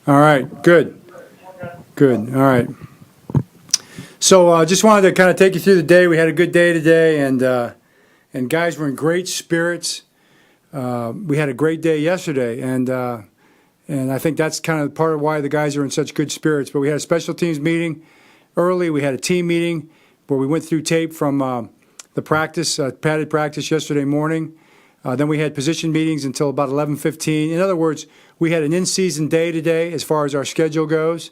All right, good. Good. All right. So just wanted to kind of take you through the day. We had a good day today, and guys were in great spirits. We had a great day yesterday, and I think that's kind of part of why the guys are in such good spirits. But we had a special teams meeting early. We had a team meeting where we went through tape from the practice, padded practice yesterday morning. Then we had position meetings until about 11:15. In other words, we had an in-season day today as far as our schedule goes.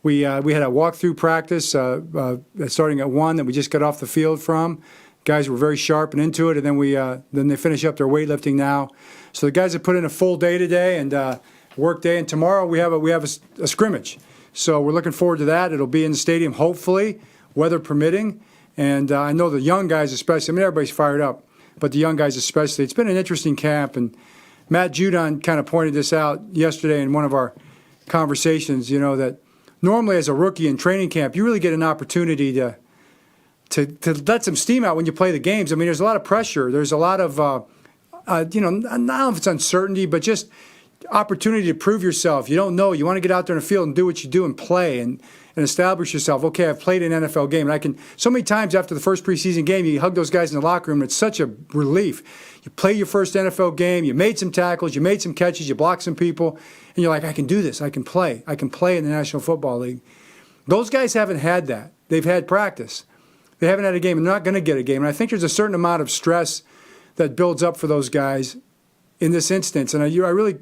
We had a walkthrough practice starting at 1 that we just got off the field from. Guys were very sharp and into it, and then they finish up their weightlifting now. So the guys have put in a full day today and work day, and tomorrow we have a scrimmage. So we're looking forward to that. It'll be in the stadium, hopefully, weather permitting. And I know the young guys especially. I mean, everybody's fired up, but the young guys especially. It's been an interesting camp, and Matt Judon kind of pointed this out yesterday in one of our conversations. You know that normally as a rookie in training camp, you really get an opportunity to let some steam out when you play the games. I mean, there's a lot of pressure. There's a lot of, not know if it's uncertainty, but just opportunity to prove yourself. You don't know. You want to get out there in the field and do what you do and play and establish yourself. Okay, I've played an NFL game. And I can, so many times after the first preseason game, you hug those guys in the locker room, and it's such a relief. You play your first NFL game, you made some tackles, you made some catches, you blocked some people, and you're like, I can do this. I can play. I can play in the National Football League. Those guys haven't had that. They've had practice. They haven't had a game, and they're not going to get a game. And I think there's a certain amount of stress that builds up for those guys in this instance. And I really,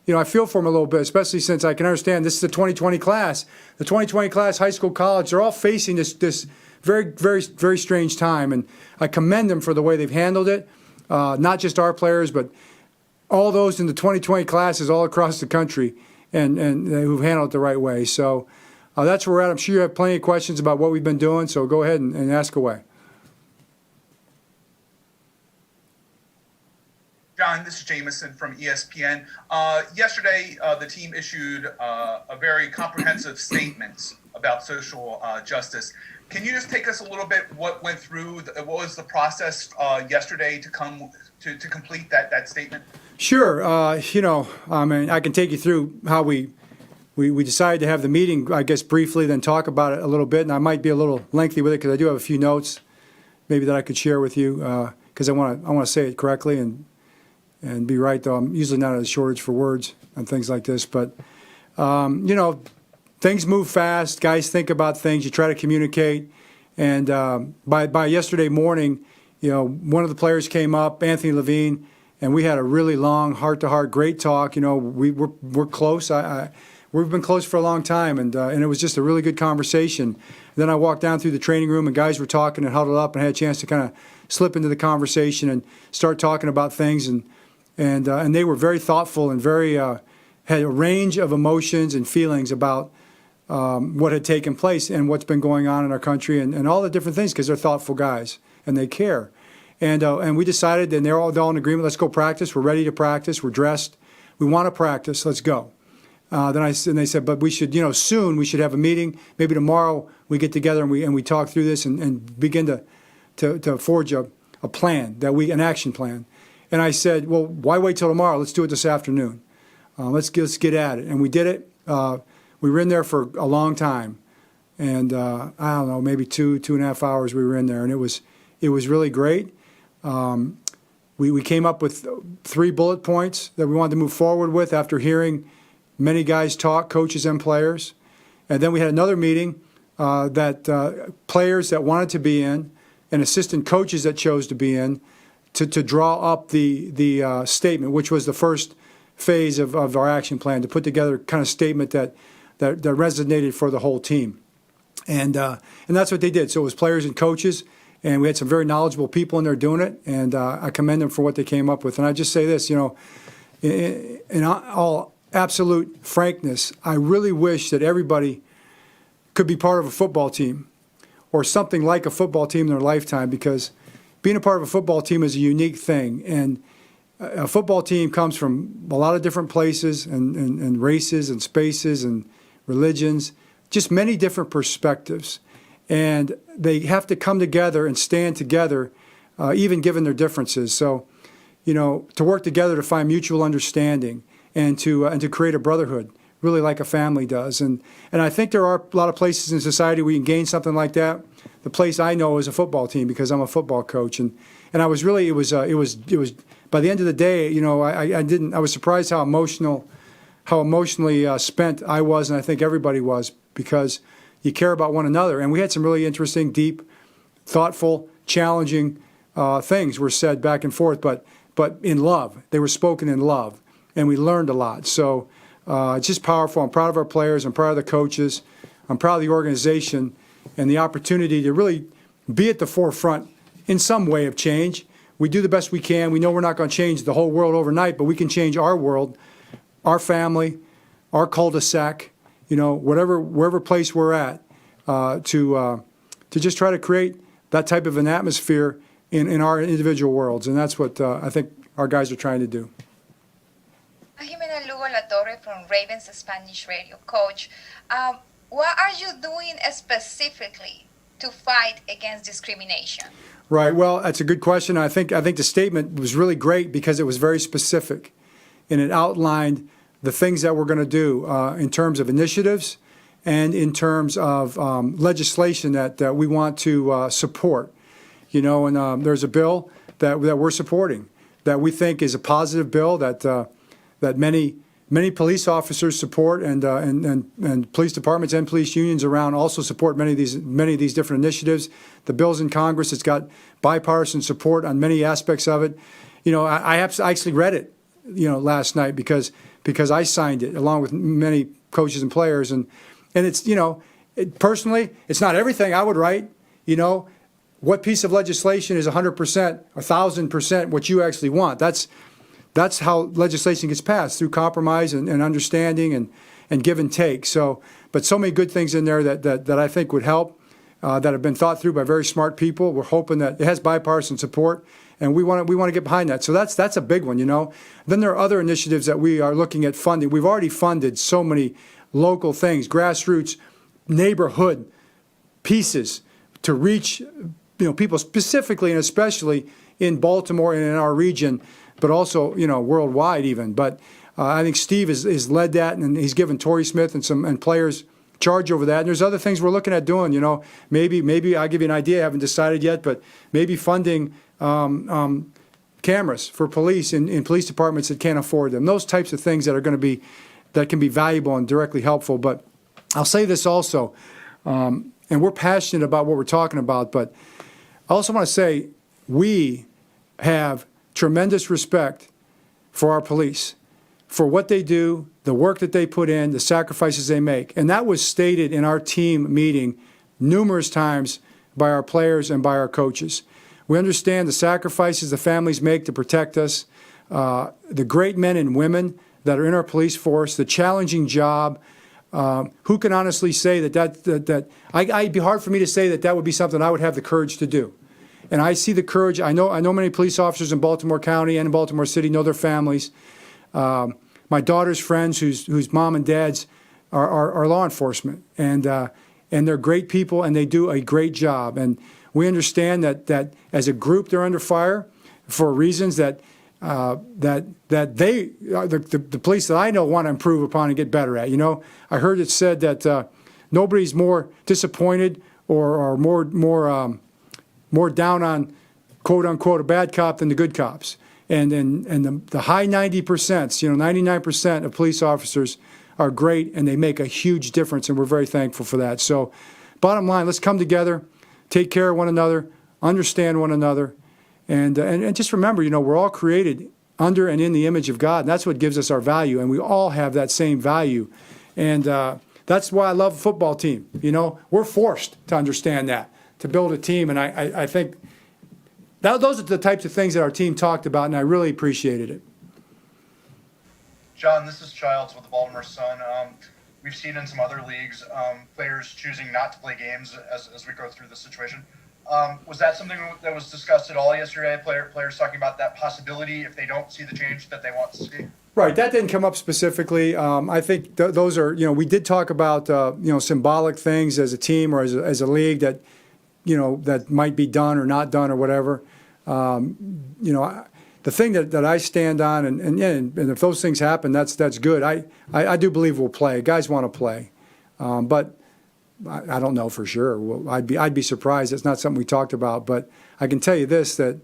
I feel for them a little bit, especially since I can understand this is the 2020 class. The 2020 class, high school, college, they're all facing this very, very, very strange time. And I commend them for the way they've handled it, not just our players, but all those in the 2020 classes all across the country and who've handled it the right way. So that's where we're at. I'm sure you have plenty of questions about what we've been doing, so go ahead and ask away. John, this is Jameson from ESPN. Yesterday, the team issued a very comprehensive statement about social justice. Can you just take us a little bit what went through, what was the process yesterday to complete that statement? Sure. I mean, I can take you through how we decided to have the meeting, I guess, briefly, then talk about it a little bit. And I might be a little lengthy with it because I do have a few notes maybe that I could share with you because I want to say it correctly and be right, though. I'm usually not at a shortage for words on things like this. But, things move fast. Guys think about things. You try to communicate. And by yesterday morning, one of the players came up, Anthony Levine, and we had a really long, heart-to-heart, great talk. We're close. We've been close for a long time, and it was just a really good conversation. Then I walked down through the training room, and guys were talking and huddled up, and I had a chance to kind of slip into the conversation and start talking about things. And they were very thoughtful and very had a range of emotions and feelings about what had taken place and what's been going on in our country and all the different things because they're thoughtful guys and they care. And we decided, and they're all in agreement, let's go practice. We're ready to practice. We're dressed. We want to practice. Let's go. Then they said, but we should, soon we should have a meeting. Maybe tomorrow we get together and we talk through this and begin to forge a plan, an action plan. And I said, well, why wait till tomorrow? Let's do it this afternoon. Let's get at it. And we did it. We were in there for a long time. And I don't know, maybe 2.5 hours we were in there. And it was really great. We came up with 3 bullet points that we wanted to move forward with after hearing many guys talk, coaches and players. And then we had another meeting that players that wanted to be in and assistant coaches that chose to be in to draw up the statement, which was the first phase of our action plan, to put together kind of statement that resonated for the whole team. And that's what they did. So it was players and coaches, and we had some very knowledgeable people in there doing it, and I commend them for what they came up with. And I just say this, in all absolute frankness, I really wish that everybody could be part of a football team or something like a football team in their lifetime, because being a part of a football team is a unique thing. And a football team comes from a lot of different places and races and spaces and religions, just many different perspectives. And they have to come together and stand together, even given their differences. So, to work together to find mutual understanding and to create a brotherhood really like a family does. And I think there are a lot of places in society where you can gain something like that. The place I know is a football team because I'm a football coach, and I was really it was by the end of the day, you know, I was surprised how emotionally spent I was, and I think everybody was, because you care about one another. And we had some really interesting, deep, thoughtful, challenging things were said back and forth, but in love. They were spoken in love, and we learned a lot. So it's just powerful. I'm proud of our players. I'm proud of the coaches. I'm proud of the organization and the opportunity to really be at the forefront in some way of change. We do the best we can. We know we're not going to change the whole world overnight, but we can change our world, our family, our cul-de-sac, you know, wherever place we're at, to just try to create that type of an atmosphere in our individual worlds. And that's what I think our guys are trying to do. Jimena Lugo La Torre from Ravens Spanish Radio. Coach, what are you doing specifically to fight against discrimination? Right. Well, that's a good question. I think the statement was really great because it was very specific, and it outlined the things that we're going to do in terms of initiatives and in terms of legislation that we want to support. You know, and there's a bill that we're supporting that we think is a positive bill that many police officers support, and police departments and police unions around also support many of these different initiatives. The bill's in Congress. It's got bipartisan support on many aspects of it. You know, I actually read it, you know, last night because I signed it along with many coaches and players, and it's, you know, personally, it's not everything I would write. You know, what piece of legislation is 100%, 1,000% what you actually want? That's how legislation gets passed, through compromise and understanding and give and take. So, but so many good things in there that I think would help, that have been thought through by very smart people. We're hoping that it has bipartisan support, and we want to get behind that. So that's a big one, you know. Then there are other initiatives that we are looking at funding. We've already funded so many local things, grassroots, neighborhood pieces to reach, you know, people specifically and especially in Baltimore and in our region, but also, you know, worldwide even. But I think Steve has led that, and he's given Torrey Smith and players charge over that. And there's other things we're looking at doing. You know, maybe I'll give you an idea. I haven't decided yet, but maybe funding cameras for police in police departments that can't afford them. Those types of things that can be valuable and directly helpful. But I'll say this also, and we're passionate about what we're talking about, but I also want to say we have tremendous respect for our police, for what they do, the work that they put in, the sacrifices they make. And that was stated in our team meeting numerous times by our players and by our coaches. We understand the sacrifices the families make to protect us, the great men and women that are in our police force, the challenging job. Who can honestly say that it'd be hard for me to say that would be something I would have the courage to do. And I see the courage. I know many police officers in Baltimore County and in Baltimore City know their families. My daughter's friends, whose mom and dads are law enforcement, and they're great people, and they do a great job. And we understand that as a group they're under fire for reasons that they, the police that I know, want to improve upon and get better at. You know, I heard it said that nobody's more disappointed or more down on, quote unquote, a bad cop than the good cops. And the high 90%, you know, 99% of police officers are great, and they make a huge difference, and we're very thankful for that. So bottom line, let's come together, take care of one another, understand one another, and just remember, you know, we're all created under and in the image of God, and that's what gives us our value, and we all have that same value. And that's why I love a football team. You know, we're forced to understand that, to build a team, and I think those are the types of things that our team talked about, and I really appreciated it. John, this is Childs with the Baltimore Sun. We've seen in some other leagues players choosing not to play games as we go through the situation. Was that something that was discussed at all yesterday? Players talking about that possibility if they don't see the change that they want to see? Right, that didn't come up specifically. I think those are, you know, we did talk about, you know, symbolic things as a team or as a league that, you know, that might be done or not done or whatever. You know, the thing that I stand on, and if those things happen, that's good. I do believe we'll play. Guys want to play, but I don't know for sure. Well, I'd be surprised. It's not something we talked about, but I can tell you this that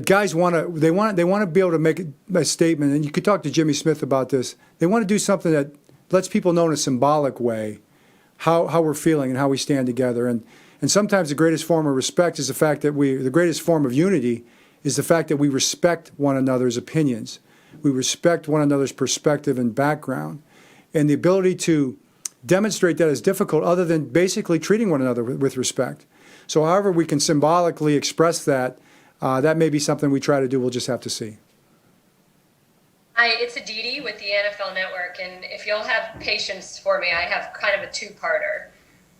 guys want to be able to make a statement, and you could talk to Jimmy Smith about this. They want to do something that lets people know in a symbolic way how we're feeling and how we stand together. And sometimes the greatest form of respect is the greatest form of unity is the fact that we respect one another's opinions. We respect one another's perspective and background. And the ability to demonstrate that is difficult other than basically treating one another with respect. So however we can symbolically express that, that may be something we try to do. We'll just have to see. Hi, it's Aditi with the NFL Network, and if you'll have patience for me, I have kind of a two-parter.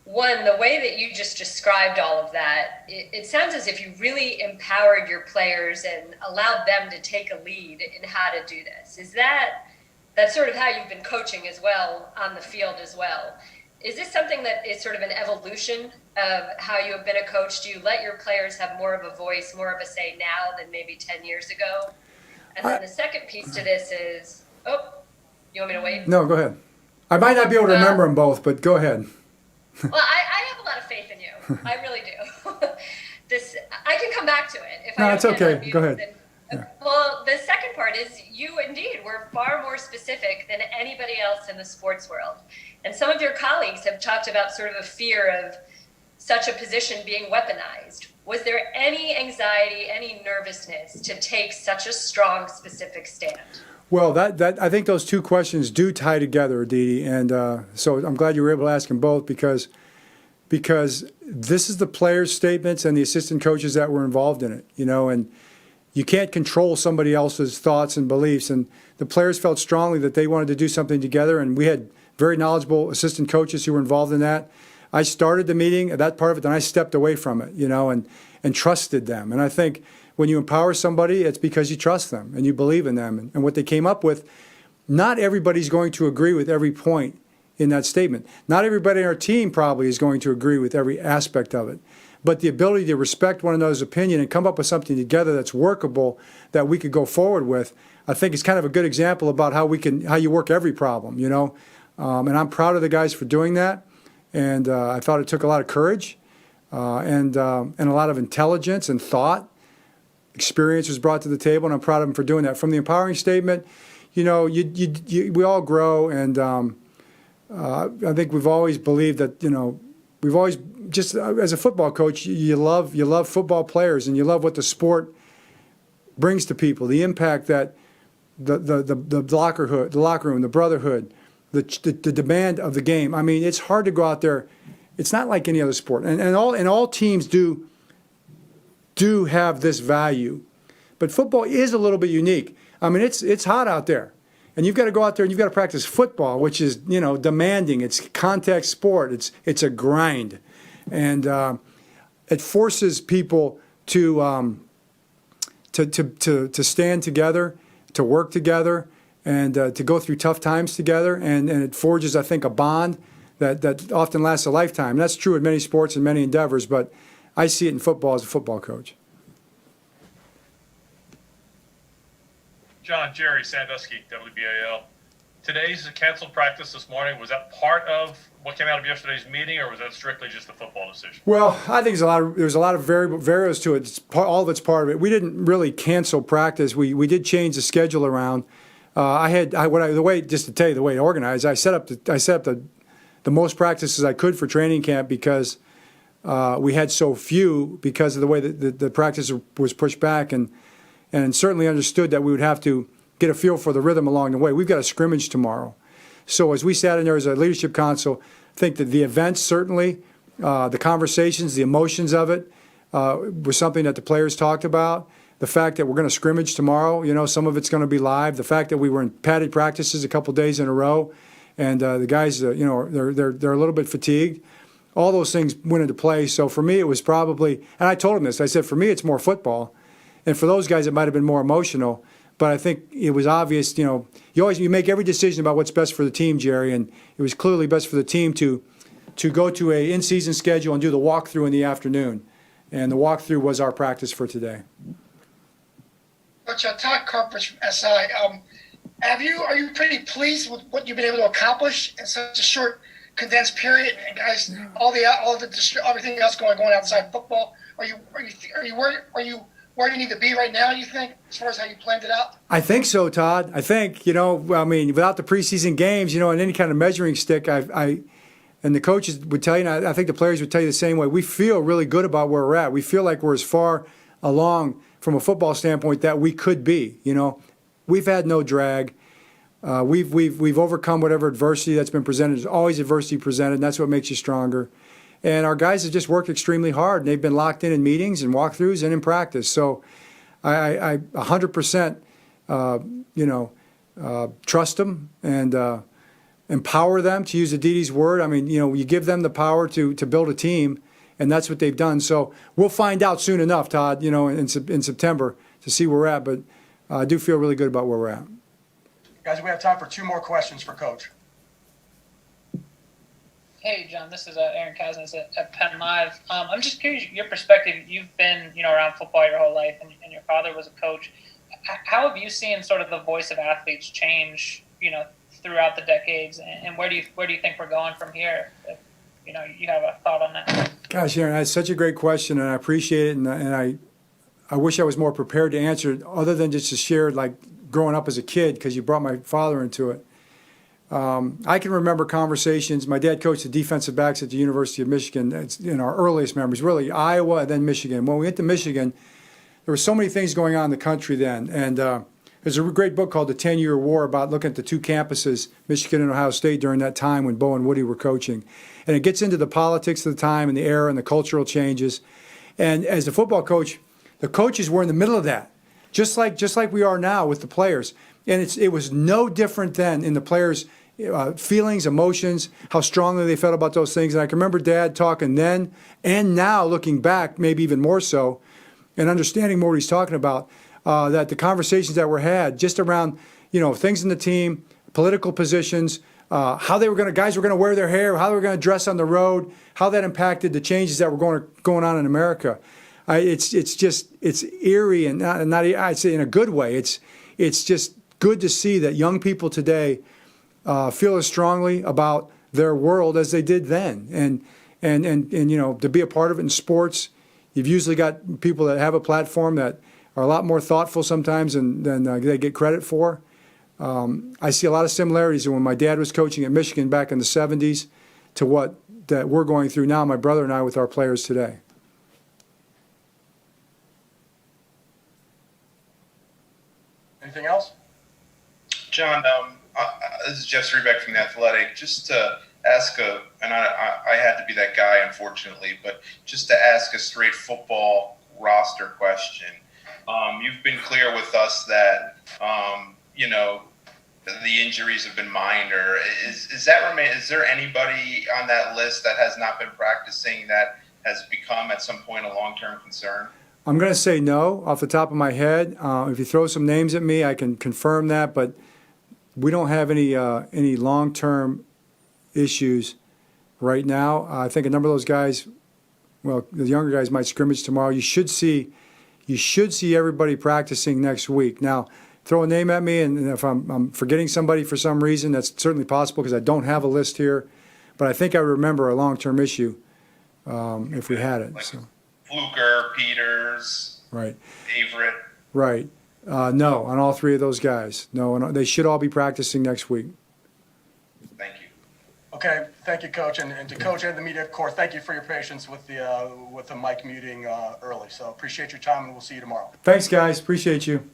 One, the way that you just described all of that, it sounds as if you really empowered your players and allowed them to take a lead in how to do this. Is that's sort of how you've been coaching as well on the field as well? Is this something that is sort of an evolution of how you have been a coach? Do you let your players have more of a voice, more of a say now than maybe 10 years ago? And then the second piece to this is, you want me to wait? No, go ahead. I might not be able to remember them both, but go ahead. Well, I have a lot of faith in you. I really do. I can come back to it. If No, I it's don't get okay. unmuted, Go ahead. then- Yeah. Well, the second part is you indeed were far more specific than anybody else in the sports world. And some of your colleagues have talked about sort of a fear of such a position being weaponized. Was there any anxiety, any nervousness to take such a strong, specific stand? Well, that I think those two questions do tie together, Aditi, and so I'm glad you were able to ask them both because this is the players' statements and the assistant coaches that were involved in it, and you can't control somebody else's thoughts and beliefs, and the players felt strongly that they wanted to do something together, and we had very knowledgeable assistant coaches who were involved in that. I started the meeting, that part of it, then I stepped away from it, and trusted them. And I think when you empower somebody, it's because you trust them and you believe in them. And what they came up with, not everybody's going to agree with every point in that statement. Not everybody on our team probably is going to agree with every aspect of it. But the ability to respect one another's opinion and come up with something together that's workable, that we could go forward with, I think is kind of a good example about how you work every problem, And I'm proud of the guys for doing that. And I thought it took a lot of courage and a lot of intelligence and thought. Experience was brought to the table, and I'm proud of them for doing that. From the empowering statement, we all grow, and I think we've always believed that, we've always just as a football coach, you love football players, and you love what the sport brings to people, the impact that the locker room, the brotherhood, the demand of the game. I mean, it's hard to go out there. It's not like any other sport, and all teams do have this value, but football is a little bit unique. I mean, it's hot out there, and you've got to go out there and you've got to practice football, which is demanding. It's contact sport. It's a grind, and it forces people to stand together, to work together, and to go through tough times together, and it forges, I think, a bond that often lasts a lifetime. And that's true in many sports and many endeavors, but I see it in football as a football coach. John, Jerry Sandusky, WBAL. Today's canceled practice this morning, was that part of what came out of yesterday's meeting, or was that strictly just a football decision? Well, I think there's a lot of variables to it. All of it's part of it. We didn't really cancel practice. We did change the schedule around. The way to organize, I set up the most practices I could for training camp because we had so few because of the way that the practice was pushed back, and certainly understood that we would have to get a feel for the rhythm along the way. We've got a scrimmage tomorrow. So as we sat in there as a leadership council, I think that the events certainly, the conversations, the emotions of it was something that the players talked about. The fact that we're going to scrimmage tomorrow, some of it's going to be live. The fact that we were in padded practices a couple days in a row, and the guys, they're a little bit fatigued. All those things went into play. So for me, it was probably, and I told them this. I said, for me, it's more football, and for those guys, it might have been more emotional. But I think it was obvious. You make every decision about what's best for the team, Jerry, and it was clearly best for the team to go to a in-season schedule and do the walkthrough in the afternoon. And the walkthrough was our practice for today. Coach, Todd Carpenter from SI. Are you pretty pleased with what you've been able to accomplish in such a short, condensed period? And guys, everything else going outside football. Are you where you need to be right now? You think, as far as how you planned it out? I think so, Todd. I think, without the preseason games, and any kind of measuring stick, and the coaches would tell you, and I think the players would tell you the same way, we feel really good about where we're at. We feel like we're as far along from a football standpoint that we could be. We've had no drag. We've overcome whatever adversity that's been presented. There's always adversity presented, and that's what makes you stronger. And our guys have just worked extremely hard, and they've been locked in meetings and walkthroughs and in practice. So I 100%, trust them and empower them, to use Aditi's word. You give them the power to build a team, and that's what they've done. So we'll find out soon enough, Todd, in September to see where we're at. But I do feel really good about where we're at. Guys, we have time for 2 more questions for Coach. Hey, John, this is Aaron Cousins at Penn Live. I'm just curious, your perspective. You've been, around football your whole life, and your father was a coach. How have you seen sort of the voice of athletes change, throughout the decades, and where do you think we're going from here? If, you have a thought on that. Gosh, Aaron, that's such a great question, and I appreciate it, and I wish I was more prepared to answer it, other than just to share like growing up as a kid, because you brought my father into it. I can remember conversations. My dad coached the defensive backs at the University of Michigan. It's in our earliest memories, really Iowa and then Michigan. When we went to Michigan, there were so many things going on in the country then. And there's a great book called The 10-Year War about looking at the 2 campuses, Michigan and Ohio State, during that time when Bo and Woody were coaching. And it gets into the politics of the time and the era and the cultural changes. And as the football coach, the coaches were in the middle of that, just like we are now with the players. And it was no different then in the players' feelings, emotions, how strongly they felt about those things. And I can remember Dad talking then and now, looking back, maybe even more so, and understanding more what he's talking about, that the conversations that were had just around, things in the team, political positions, how guys were going to wear their hair, how they were going to dress on the road, how that impacted the changes that were going on in America. It's eerie and not I'd say in a good way. It's just good to see that young people today feel as strongly about their world as they did then, and to be a part of it in sports. You've usually got people that have a platform that are a lot more thoughtful sometimes than they get credit for. I see a lot of similarities when my dad was coaching at Michigan back in the 70s to what that we're going through now, my brother and I, with our players today. Anything else? John, this is Jeff Strebeck from The Athletic. Just to ask and I had to be that guy, unfortunately, but just to ask a straight football roster question. You've been clear with us that, the injuries have been minor. Is there anybody on that list that has not been practicing that has become at some point a long-term concern? I'm going to say no off the top of my head. If you throw some names at me, I can confirm that, but we don't have any long-term issues right now. I think a number of those guys, the younger guys might scrimmage tomorrow. You should see everybody practicing next week. Now, throw a name at me, and if I'm forgetting somebody for some reason, that's certainly possible because I don't have a list here. But I think I remember a long-term issue if we had it. Like so. Fluker, Peters, Right. Favorite. Right. No, on all 3 of those guys. No, they should all be practicing next week. Thank you. Okay, thank you, Coach, and to Coach and the media corps, thank you for your patience with the mic muting early. So appreciate your time, and we'll see you tomorrow. Thanks, guys. Appreciate you.